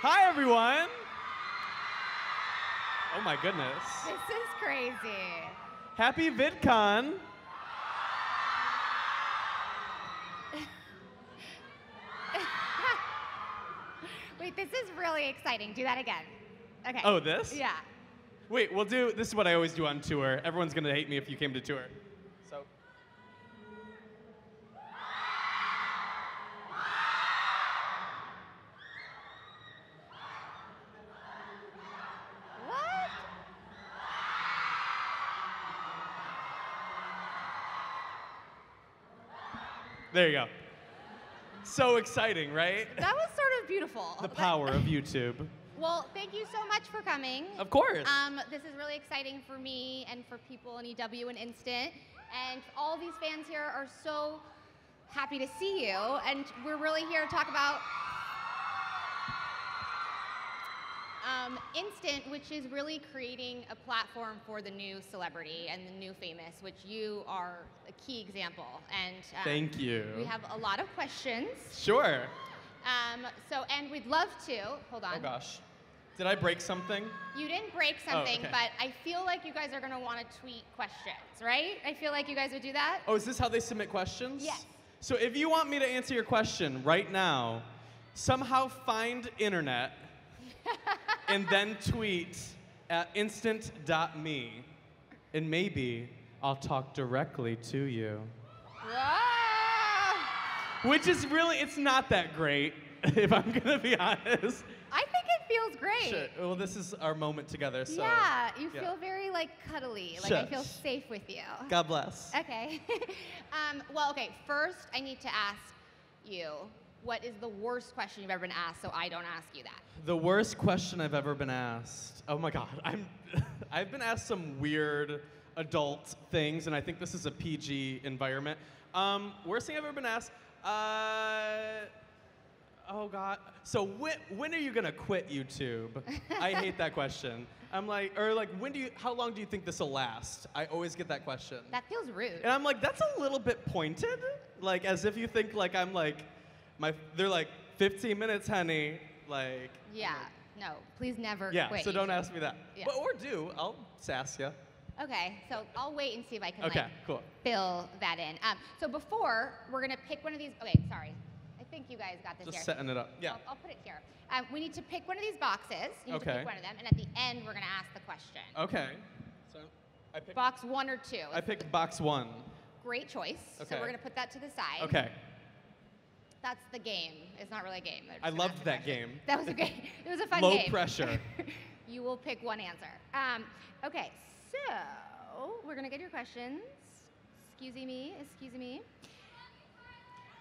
Hi, everyone. Oh, my goodness. This is crazy. Happy VidCon. Wait, this is really exciting. Do that again. Okay. Oh, this? Yeah. Wait, this is what I always do on tour. Everyone's going to hate me if you came to tour. So. What? There you go. So exciting, right? That was sort of beautiful. The power of YouTube. Well, thank you so much for coming. Of course. This is really exciting for me and for people in EW and Instant. And all these fans here are so happy to see you. And we're really here to talk about Instant, which is really creating a platform for the new celebrity and the new famous, which you are a key example. And thank you. We have a lot of questions. Sure. And we'd love to, hold on. Oh gosh. Did I break something? You didn't break something, okay. but I feel like you guys are going to want to tweet questions, right? I feel like you guys would do that. Oh, is this how they submit questions? Yes. So if you want me to answer your question right now, somehow find internet and then tweet at instant.me, and maybe I'll talk directly to you. Whoa! Which is really, it's not that great, if I'm gonna be honest. I think it feels great. Sure. Well, this is our moment together, so. Yeah, you feel very like cuddly. Like I feel safe with you. God bless. Okay. Well, okay, first I need to ask you, what is the worst question you've ever been asked so I don't ask you that? The worst question I've ever been asked. Oh my God, I've been asked some weird adult things, and I think this is a PG environment. Worst thing I've ever been asked, oh God. So when are you gonna quit YouTube? I hate that question. I'm like, or like, how long do you think this will last? I always get that question. That feels rude. And I'm like, that's a little bit pointed. Like, as if you think like I'm like, they're like, 15 minutes, honey. Like. Yeah, no, please never yeah, quit. so don't ask me that. Yeah. But, or do, I'll sass you. Okay, so I'll wait and see if I can cool. fill that in. So before, we're gonna pick one of these, okay, sorry. I think you guys got this Just here. setting it up, yeah. I'll put it here. We need to pick one of these boxes. You need to Okay. pick one of them, and at the end, we're gonna ask the question. Okay. So I picked Box 1 or 2. I picked box 1. Great choice. Okay. So we're gonna put that to the side. Okay. That's the game. It's not really a game. I loved that game. That was a game. It was a fun Low game. pressure. You will pick one answer. Okay, so we're gonna get your questions. Excuse me.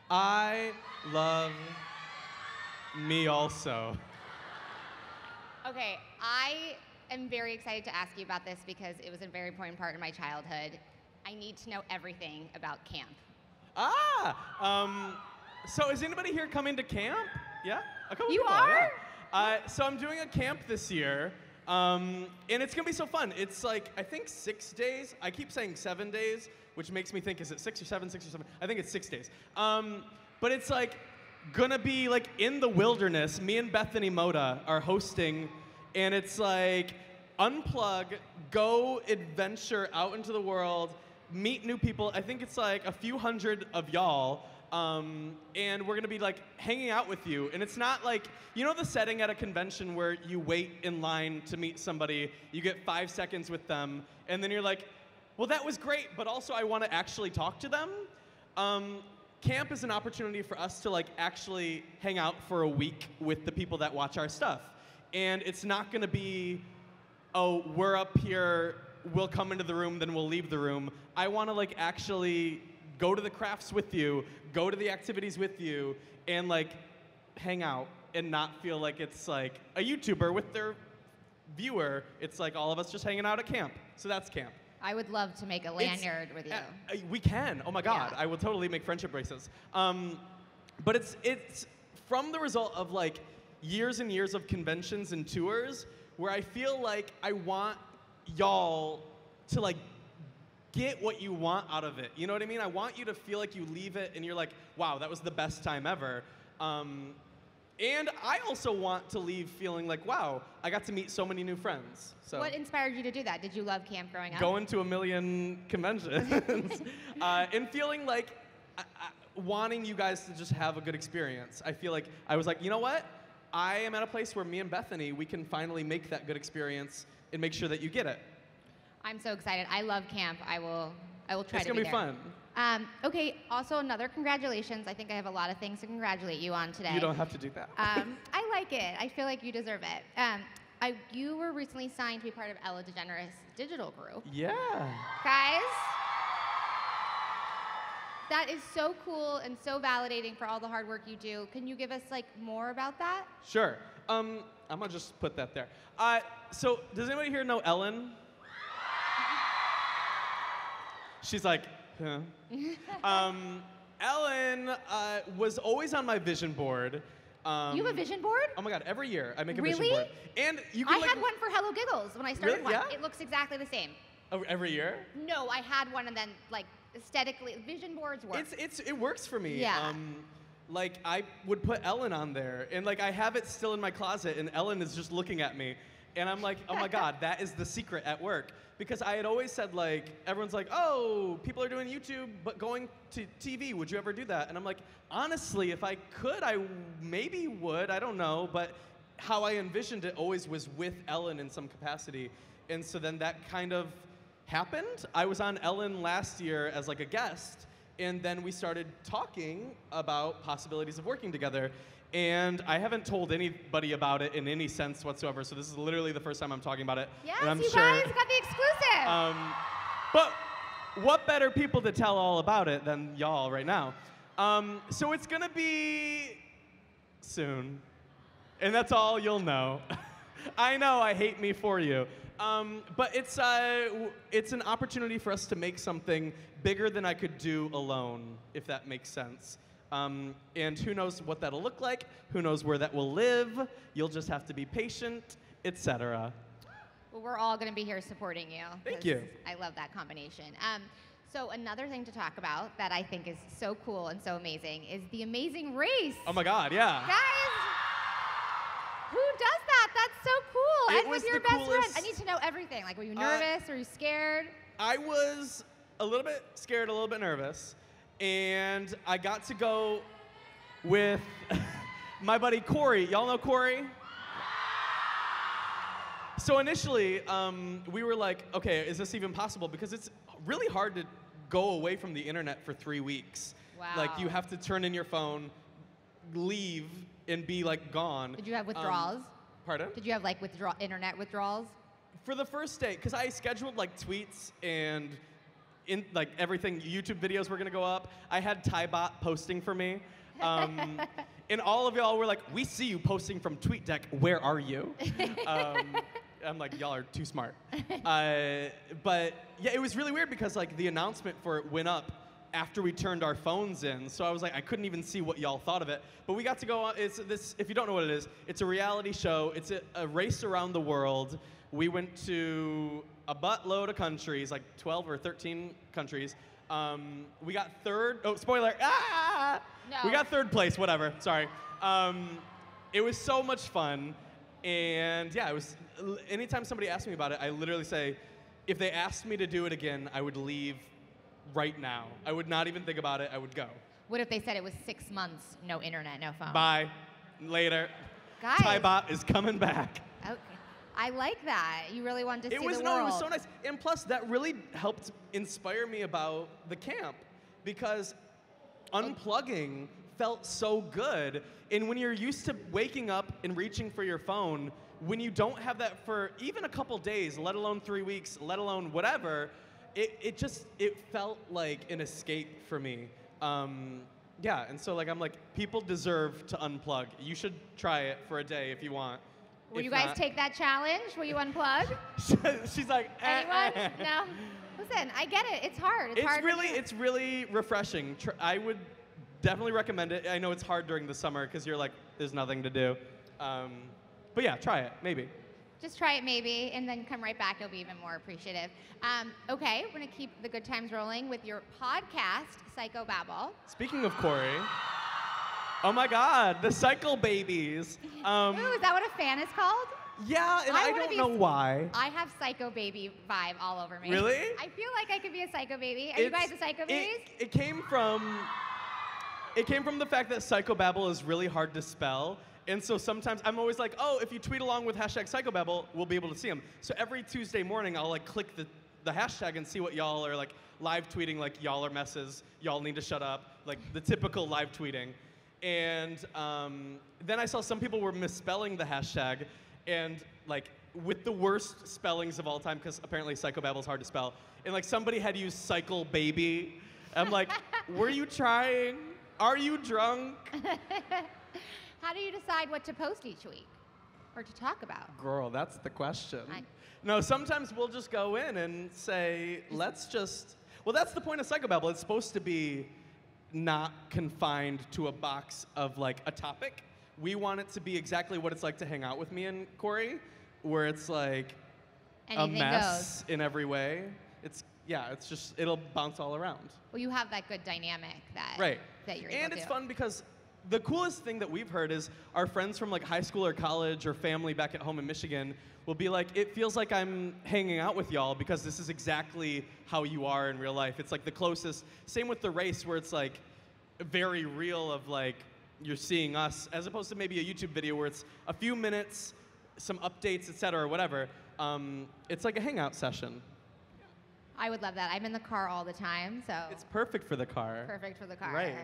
I love me also. Okay, I am very excited to ask you about this because it was a very important part of my childhood. I need to know everything about camp. So is anybody here coming to camp? Yeah? A couple You people, are? Yeah. So I'm doing a camp this year, and it's gonna be so fun. It's like, I think 6 days. I keep saying 7 days, which makes me think, is it 6 or 7, 6 or 7? I think it's 6 days. But it's like, gonna be like in the wilderness. Me and Bethany Moda are hosting, and it's like, unplug, go adventure out into the world, meet new people. I think it's like a few hundred of y'all. And we're gonna be like hanging out with you. And it's not like, you know the setting at a convention where you wait in line to meet somebody, you get 5 seconds with them, and then you're like, well, that was great, but also I wanna actually talk to them. Camp is an opportunity for us to like actually hang out for a week with the people that watch our stuff. And it's not gonna be, oh, we're up here, we'll come into the room, then we'll leave the room. I wanna like actually go to the crafts with you, go to the activities with you, and like hang out and not feel like it's like a YouTuber with their viewer. It's like all of us just hanging out at camp. So that's camp. I would love to make a lanyard with you. We can. Oh my God. Yeah. I will totally make friendship bracelets. But it's from the result of like years and years of conventions and tours where I feel like I want y'all to like get what you want out of it. You know what I mean? I want you to feel like you leave it and you're like, wow, that was the best time ever. And I also want to leave feeling like, wow, I got to meet so many new friends. So What inspired you to do that? Did you love camp growing up? going to a million conventions and feeling like wanting you guys to just have a good experience. I feel like I was like, you know what? I am at a place where me and Bethany, we can finally make that good experience and make sure that you get it. I'm so excited. I love camp. I will try to be there. It's gonna be fun. Okay, also another congratulations. I think I have a lot of things to congratulate you on today. You don't have to do that. I like it. I feel like you deserve it. You were recently signed to be part of Ella DeGeneres' digital group. Yeah. Guys, that is so cool and so validating for all the hard work you do. Can you give us like more about that? Sure. I'm gonna just put that there. So does anybody here know Ellen? She's like, huh? Ellen was always on my vision board. You have a vision board? Oh my God, every year I make a Really? vision board. And you can I had one for Hello Giggles when I started Really? one. Yeah? It looks exactly the same. Every year? No, I had one and then like aesthetically, vision boards work. It works for me. Yeah. Like I would put Ellen on there, and like I have it still in my closet, and Ellen is just looking at me, and I'm like, oh my God, that is the secret at work. Because I had always said like, everyone's like, oh, people are doing YouTube, but going to TV, would you ever do that? And I'm like, honestly, if I could, I maybe would, I don't know, but how I envisioned it always was with Ellen in some capacity. And so then that kind of happened. I was on Ellen last year as like a guest, and then we started talking about possibilities of working together. And I haven't told anybody about it in any sense whatsoever, so this is literally the first time I'm talking about it. Yes, and I'm you sure, guys got the exclusive. But what better people to tell all about it than y'all right now? So it's gonna be soon, and that's all you'll know. I know, I hate me for you. But it's an opportunity for us to make something bigger than I could do alone, if that makes sense. And who knows what that'll look like, who knows where that will live. You'll just have to be patient, etc. Well, we're all going to be here supporting you. Thank you. I love that combination. So another thing to talk about that I think is so cool and so amazing is the Amazing Race. Oh my God, yeah. Guys, who does that? That's so cool. It and was with your the best friend. coolest- I need to know everything. Like, were you nervous? Were you scared? I was a little bit scared, a little bit nervous, and I got to go with my buddy Corey. Y'all know Corey? So initially, we were like, okay, is this even possible? Because it's really hard to go away from the internet for 3 weeks. Wow. Like, you have to turn in your phone, leave, and be like gone. Did you have withdrawals? Pardon? Did you have like internet withdrawals? For the first day, because I scheduled like tweets and like everything, YouTube videos were gonna go up. I had Tybot posting for me. And all of y'all were like, we see you posting from TweetDeck, where are you? I'm like, y'all are too smart. But yeah, it was really weird because like the announcement for it went up after we turned our phones in. So I was like, I couldn't even see what y'all thought of it. But we got to go on, if you don't know what it is, it's a reality show. It's a race around the world. We went to a buttload of countries, like 12 or 13 countries. We got third, oh, spoiler, No. We got third place, whatever, sorry. It was so much fun. And yeah, it was, anytime somebody asked me about it, I literally say, if they asked me to do it again, I would leave right now. I would not even think about it, I would go. What if they said it was 6 months, no internet, no phone? Bye, later. Guys. Tybot is coming back. Okay. I like that. You really wanted to see the world. No, it was so nice. And plus, that really helped inspire me about the camp because unplugging felt so good. And when you're used to waking up and reaching for your phone, when you don't have that for even a couple days, let alone 3 weeks, let alone whatever, it felt like an escape for me. Yeah, and so like I'm like, people deserve to unplug. You should try it for a day if you want. Will If you guys not- take that challenge? Will you unplug? She's like, Anyone? No? Listen, I get it. It's hard. It's hard. It's really refreshing. I would definitely recommend it. I know it's hard during the summer because you're like, there's nothing to do. But yeah, try it, maybe. Just try it maybe, and then come right back. You'll be even more appreciative. Okay, we're going to keep the good times rolling with your podcast, Psycho Babble. Speaking of Corey, Oh my God, the cycle babies. Ooh, is that what a fan is called? Yeah, and I don't know why. I have psycho baby vibe all over me. Really? I feel like I could be a psycho baby. Are you guys a psycho babies? It came from the fact that psychobabble is really hard to spell. And so sometimes I'm always like, oh, if you tweet along with hashtag psychobabble, we'll be able to see them. So every Tuesday morning, I'll like click the hashtag and see what y'all are like live tweeting, like y'all are messes, y'all need to shut up, like the typical live tweeting. And then I saw some people were misspelling the hashtag, and like with the worst spellings of all time, because apparently psychobabble is hard to spell. And like somebody had used cycle baby. I'm like, were you trying? Are you drunk? How do you decide what to post each week or to talk about? Girl, that's the question. No, sometimes we'll just go in and say, let's just, well, that's the point of psychobabble. It's supposed to be not confined to a box of like a topic. We want it to be exactly what it's like to hang out with me and Corey, where it's like Anything a mess goes. in every way. It's just, it'll bounce all around. Well, you have that good dynamic that you're able to. And it's fun because the coolest thing that we've heard is our friends from like high school or college or family back at home in Michigan will be like, it feels like I'm hanging out with y'all because this is exactly how you are in real life. It's like the closest. Same with the race, where it's like very real of like you're seeing us, as opposed to maybe a YouTube video where it's a few minutes, some updates, et cetera, or whatever. It's like a hangout session. I would love that. I'm in the car all the time, so. It's perfect for the car. Perfect for the car. Right.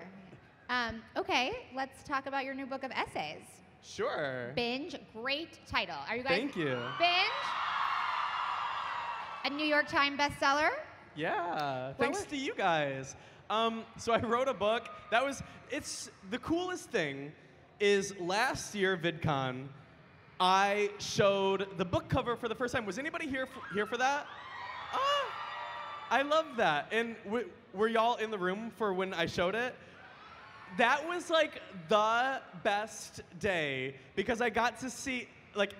Okay, let's talk about your new book of essays. Sure. Binge, great title. Are you guys? Thank you. Binge, a New York Times bestseller. Yeah, thanks to you guys. So I wrote a book. It's the coolest thing is last year VidCon, I showed the book cover for the first time. Was anybody here for that? I love that. And were y'all in the room for when I showed it? That was like the best day because I got to see, like,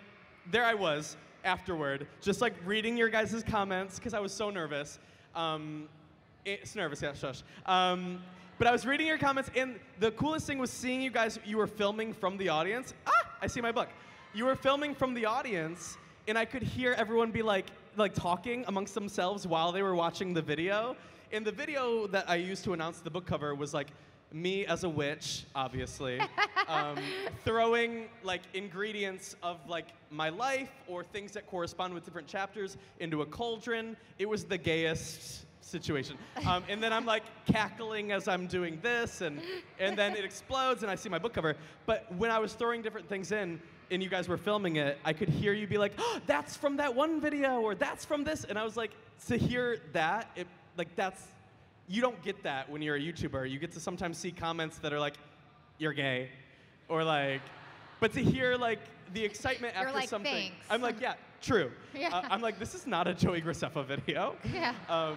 there I was afterward, just like reading your guys' comments because I was so nervous. It's nervous, yeah, shush. But I was reading your comments, and the coolest thing was seeing you guys, you were filming from the audience. I see my book. You were filming from the audience, and I could hear everyone be like talking amongst themselves while they were watching the video. And the video that I used to announce the book cover was like me as a witch, obviously, throwing like ingredients of like my life or things that correspond with different chapters into a cauldron. It was the gayest situation. And then I'm like cackling as I'm doing this, and then it explodes and I see my book cover. But when I was throwing different things in and you guys were filming it, I could hear you be like, oh, that's from that one video, or that's from this. And I was like, to hear that, you don't get that when you're a YouTuber. You get to sometimes see comments that are like, you're gay, or like, but to hear like the excitement You're after like, something, thanks. I'm like, yeah, true. Yeah. I'm like, this is not a Joey Graceffa video. Yeah.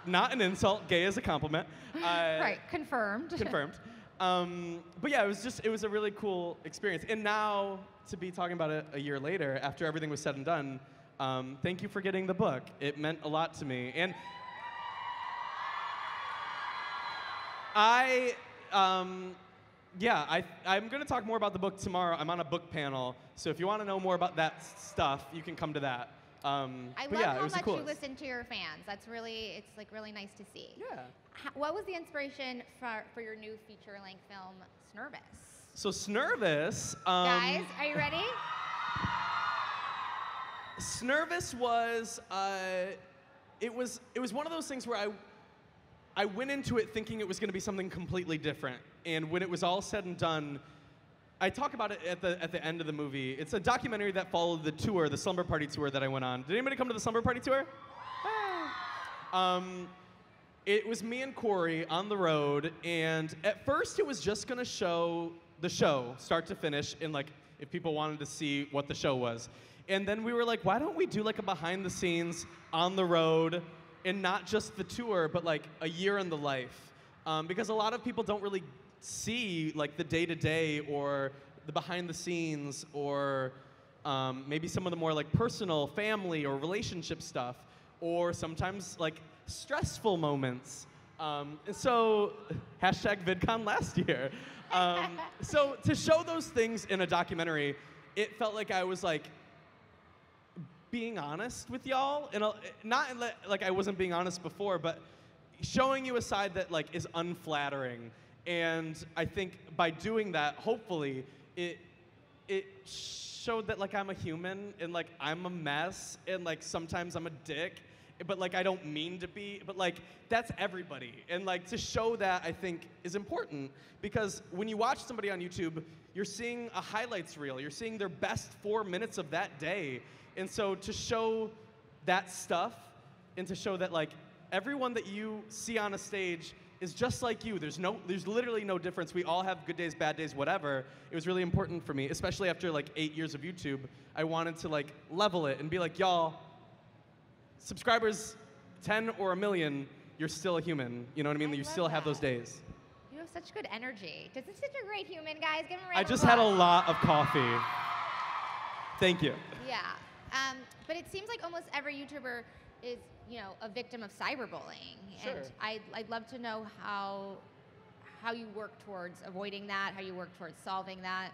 Not an insult. Gay is a compliment. Right, confirmed. Confirmed. But yeah, it was a really cool experience. And now to be talking about it a year later, after everything was said and done, thank you for getting the book. It meant a lot to me. And I'm going to talk more about the book tomorrow. I'm on a book panel, so if you want to know more about that stuff, you can come to that. I love how much cool. you listen to your fans. It's like really nice to see. Yeah. What was the inspiration for your new feature-length film, Snervous? So Snervous. Guys, are you ready? Snervous was it was one of those things where I went into it thinking it was going to be something completely different, and when it was all said and done, I talk about it at the end of the movie. It's a documentary that followed the tour, the Slumber Party tour that I went on. Did anybody come to the Slumber Party tour? It was me and Corey on the road, and at first it was just going to show the show, start to finish, and like if people wanted to see what the show was. And then we were like, why don't we do like a behind the scenes on the road, and not just the tour, but like a year in the life? Because a lot of people don't really see like the day-to-day or the behind the scenes or maybe some of the more like personal family or relationship stuff, or sometimes like stressful moments. And so hashtag VidCon last year. So to show those things in a documentary, it felt like I was like being honest with y'all, and not like I wasn't being honest before, but showing you a side that like is unflattering. And I think by doing that, hopefully, it showed that like I'm a human and like I'm a mess and like sometimes I'm a dick, but like I don't mean to be, but like that's everybody. And like to show that I think is important, because when you watch somebody on YouTube, you're seeing a highlights reel, you're seeing their best 4 minutes of that day. And so to show that stuff and to show that like everyone that you see on a stage is just like you. There's literally no difference. We all have good days, bad days, whatever. It was really important for me, especially after like 8 years of YouTube. I wanted to like level it and be like, y'all, subscribers 10 or a million, you're still a human. You know what I mean? You still have those days. You have such good energy. This is such a great human, guys. Give him a round I of just applause. had a lot of coffee. Thank you. Yeah. But it seems like almost every YouTuber is, you know, a victim of cyberbullying. Sure. And I'd love to know how you work towards avoiding that, how you work towards solving that.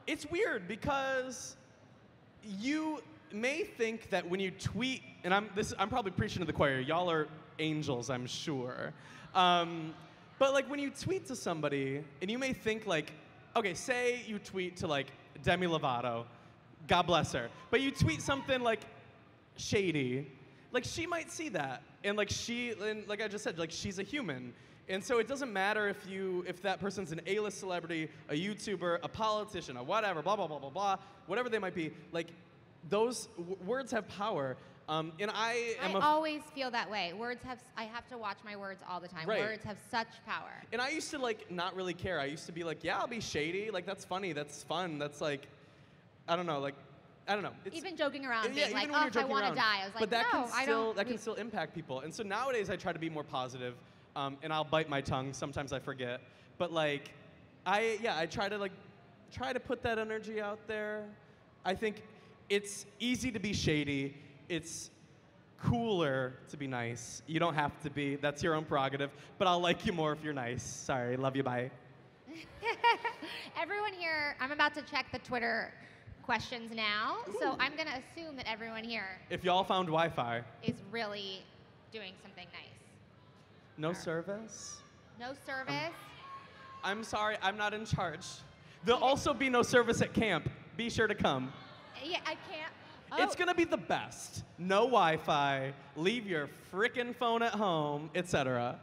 It's weird because you may think that when you tweet, and I'm probably preaching to the choir. Y'all are angels, I'm sure. But like when you tweet to somebody, and you may think like, okay, say you tweet to like Demi Lovato, God bless her, but you tweet something like shady, like she might see that, and like I just said, like she's a human, and so it doesn't matter if that person's an A-list celebrity, a YouTuber, a politician, a whatever, blah blah blah blah blah, whatever they might be. Like those words have power, and I always feel that way. I have to watch my words all the time. Right. Words have such power. And I used to like not really care. I used to be like, yeah, I'll be shady. Like that's funny. That's fun. That's like, I don't know. Like, I don't know. It's, even joking around, yeah, being like, even when oh, you're if I joking want to around. die. I was like, but that no, can I still don't. that can still impact people. And so nowadays I try to be more positive, and I'll bite my tongue. Sometimes I forget. But like, I try to put that energy out there. I think it's easy to be shady. It's cooler to be nice. You don't have to be. That's your own prerogative. But I'll like you more if you're nice. Sorry. Love you. Bye. Everyone here, I'm about to check the Twitter questions now. Ooh. So I'm going to assume that everyone here if y'all found Wi-Fi is really doing something nice. No service? No service? I'm sorry, I'm not in charge. There'll also be no service at camp. Be sure to come. Yeah, I can't. Oh. It's gonna be the best. No Wi-Fi, leave your frickin' phone at home, etc.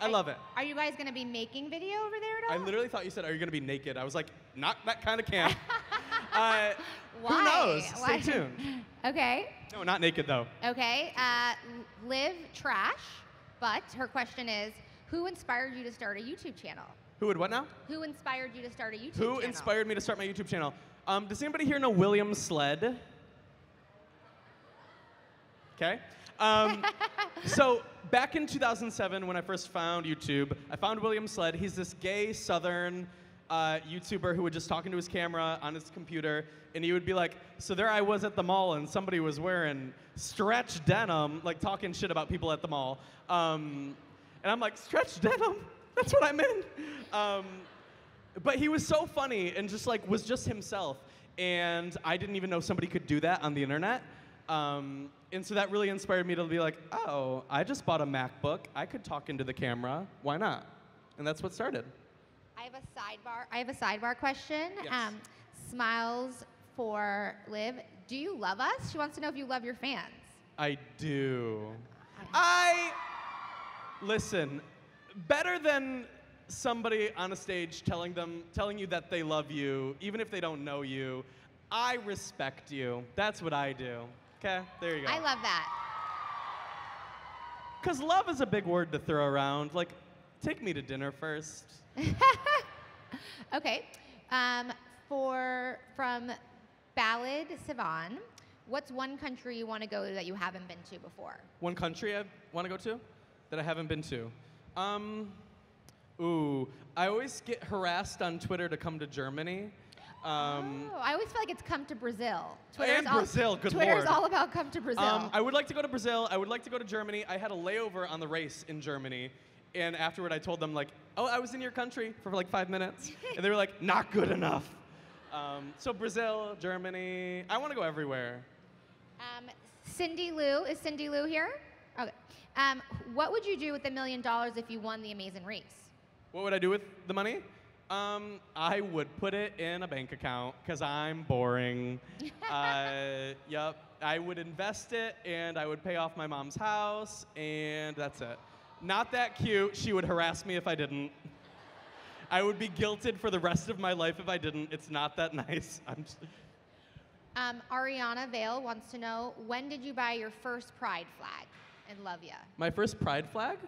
I love it. Are you guys gonna be making video over there at all? I literally thought you said, are you gonna be naked? I was like, not that kind of camp. Why? Who knows? Why? Stay tuned. Okay. No, not naked though. Okay, Liv Trash, but her question is, who inspired you to start a YouTube channel? Who would what now? Who inspired you to start a YouTube channel? Who inspired me to start my YouTube channel? Does anybody here know William Sled? Okay. So back in 2007, when I first found YouTube, I found William Sled. He's this gay Southern YouTuber who would just talk into his camera on his computer, and he would be like, so there I was at the mall, and somebody was wearing stretch denim, like talking shit about people at the mall. And I'm like, stretch denim? That's what I'm in. But he was so funny and just like was just himself. And I didn't even know somebody could do that on the internet. And so that really inspired me to be like, oh, I just bought a MacBook. I could talk into the camera. Why not? And that's what started. I have a sidebar question. Yes. Smiles for Liv. Do you love us? She wants to know if you love your fans. I do. Listen, better than somebody on a stage telling you that they love you, even if they don't know you, I respect you. That's what I do. Okay, there you go. I love that. Because love is a big word to throw around. Like, take me to dinner first. Okay. From Ballad Sivan, what's one country you want to go to that you haven't been to before? One country I want to go to that I haven't been to? I always get harassed on Twitter to come to Germany. I always feel like it's come to Brazil. Brazil, good Lord. Twitter's all about come to Brazil. I would like to go to Brazil. I would like to go to Germany. I had a layover on the race in Germany. And afterward, I told them, like, oh, I was in your country for like 5 minutes. And they were like, not good enough. So Brazil, Germany, I want to go everywhere. Cindy Lou, is Cindy Lou here? Okay. What would you do with $1 million if you won the Amazing Race? What would I do with the money? I would put it in a bank account because I'm boring. Yep. I would invest it and I would pay off my mom's house and that's it. Not that cute. She would harass me if I didn't. I would be guilted for the rest of my life if I didn't. It's not that nice. Ariana Vale wants to know, when did you buy your first pride flag? And love ya. My first pride flag?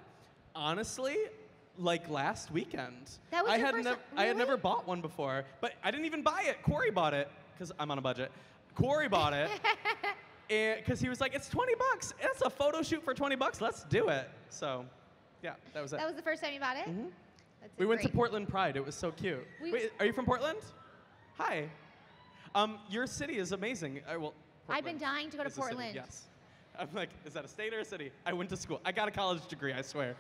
Honestly, like last weekend. That was your first one? I had never bought one before, but I didn't even buy it. Corey bought it, because I'm on a budget. Corey bought it, because he was like, it's $20. It's a photo shoot for $20. Let's do it. So, yeah, that was it. That was the first time you bought it? Mm-hmm. We went to Portland Pride. It was so cute. Wait, are you from Portland? Hi. Your city is amazing. I've been dying to go to Portland. Yes. I'm like, is that a state or a city? I went to school. I got a college degree, I swear.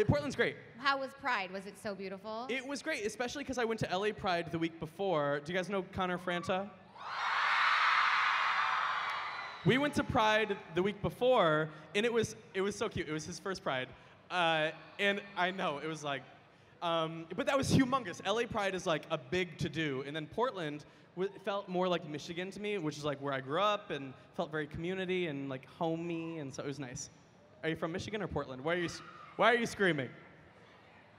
Portland's great. How was Pride? Was it so beautiful? It was great, especially because I went to LA Pride the week before. Do you guys know Connor Franta? We went to Pride the week before, and it was so cute. It was his first Pride. And I know, it was like, but that was humongous. LA Pride is like a big to-do, and then Portland felt more like Michigan to me, which is like where I grew up and felt very community and like homey, and so it was nice. Are you from Michigan or Portland? Why are you screaming?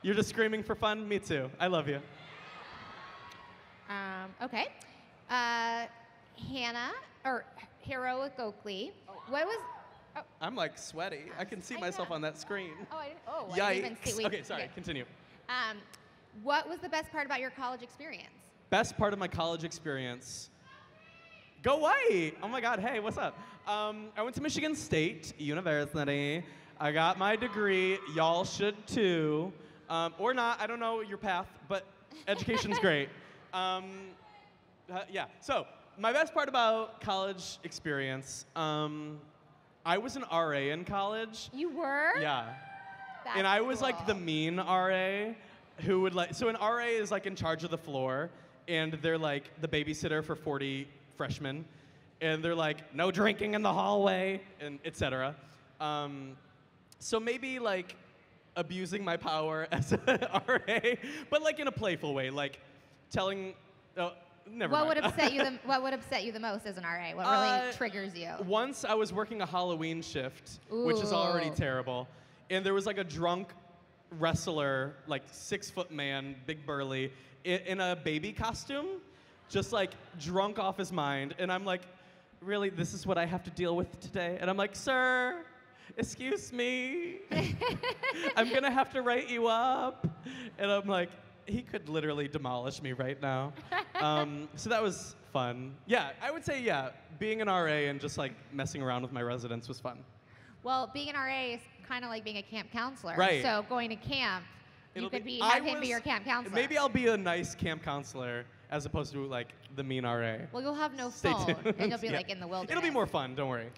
You're just screaming for fun? Me too. I love you. Okay. Hannah, or Heroic Oakley. What was... Oh. I'm like sweaty. I can see myself on that screen. I Yikes. didn't even see. Okay, sorry, continue. What was the best part about your college experience? Best part of my college experience. Go White! Oh my God, hey, what's up? I went to Michigan State University. I got my degree. Y'all should too. Or not, I don't know your path, but education's great. Yeah, so my best part about college experience, I was an RA in college. You were? Yeah. That's and I was cool. like the mean RA who would like, so an RA is like in charge of the floor and they're like the babysitter for 40 freshmen. And they're like, no drinking in the hallway, and et cetera. So maybe like abusing my power as an RA, but like in a playful way, like telling, never mind. What would upset you the most as an RA? What really triggers you? Once I was working a Halloween shift, which is already terrible, and there was like a drunk wrestler, like 6-foot man, big burly, in a baby costume, just like drunk off his mind, and I'm like, really, this is what I have to deal with today? And I'm like, sir, excuse me, I'm gonna have to write you up. And I'm like, he could literally demolish me right now. So that was fun. Yeah, I would say, yeah, being an RA and just like messing around with my residents was fun. Well, being an RA is kind of like being a camp counselor. Right. So going to camp, you could have him be your camp counselor. Maybe I'll be a nice camp counselor as opposed to like the mean RA. Well, you'll have no Stay phone, tuned. and you'll be Yeah. like in the wilderness. It'll be more fun, don't worry.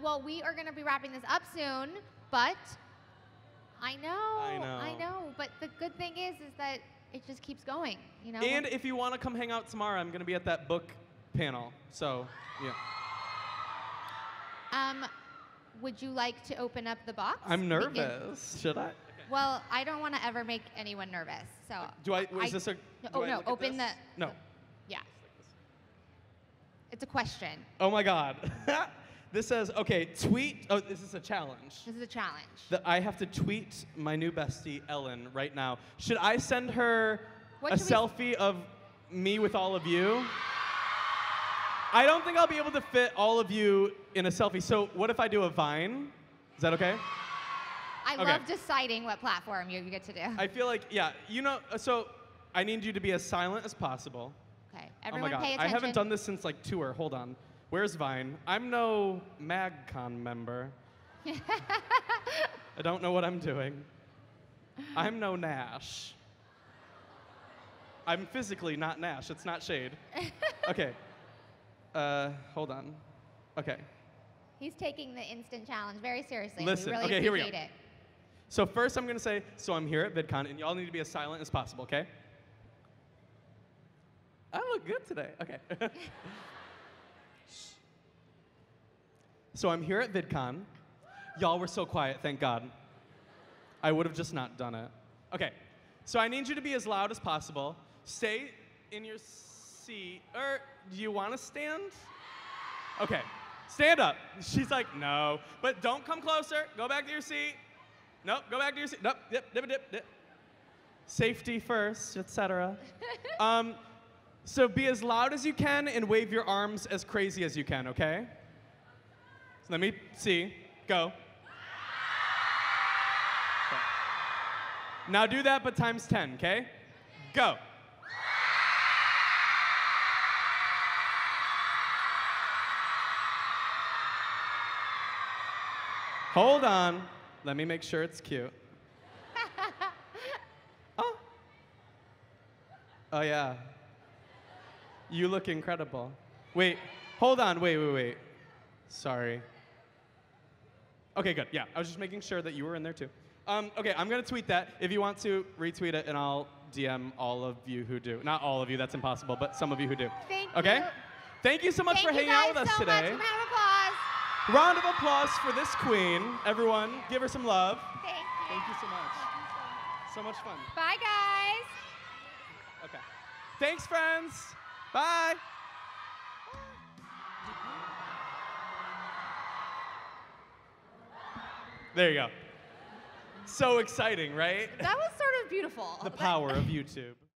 Well, we are going to be wrapping this up soon, but I know. But the good thing is that it just keeps going, you know? And if you want to come hang out tomorrow, I'm going to be at that book panel. So, yeah. Would you like to open up the box? I'm nervous. Should I? Well, I don't want to ever make anyone nervous. So Is this a... no, open the... No. Yeah. It's a question. Oh my God. This says, okay, tweet... Oh, this is a challenge. This is a challenge. That I have to tweet my new bestie, Ellen, right now. Should I send her a selfie of me with all of you? I don't think I'll be able to fit all of you in a selfie. So what if I do a Vine? Is that okay? I love deciding what platform you get to do. I feel like, yeah, you know, so I need you to be as silent as possible. Okay, everyone oh my God. pay attention. I haven't done this since like tour. Hold on. Where's Vine? I'm no MagCon member. I don't know what I'm doing. I'm no Nash. I'm physically not Nash. It's not shade. Okay. Hold on. Okay. He's taking the instant challenge very seriously. Listen, we really okay, here we go. appreciate it. So first I'm going to say, so I'm here at VidCon, and y'all need to be as silent as possible, okay? I look good today. Okay. So I'm here at VidCon. Y'all were so quiet, thank God. I would have just not done it. Okay, so I need you to be as loud as possible. Stay in your seat. Or do you want to stand? Okay, stand up. She's like, no. But don't come closer. Go back to your seat. Nope, go back to your seat. Nope, dip. Safety first, etc. So be as loud as you can and wave your arms as crazy as you can, okay? So let me see. Go. Okay. Now do that, but times 10, okay? Go. Hold on. Let me make sure it's cute. Oh. Oh, yeah. You look incredible. Wait. Hold on. Wait. Sorry. Okay, good. Yeah, I was just making sure that you were in there too. Okay, I'm gonna tweet that. If you want to, retweet it, and I'll DM all of you who do. Not all of you, that's impossible, but some of you who do. Thank okay? you. Thank you so much for hanging out with us today. Thank you guys so much. Round of applause for this queen. Everyone, give her some love. Thank you. Thank you so much. So much fun. Bye, guys. Okay. Thanks, friends. Bye. There you go. So exciting, right? That was sort of beautiful. The power of YouTube.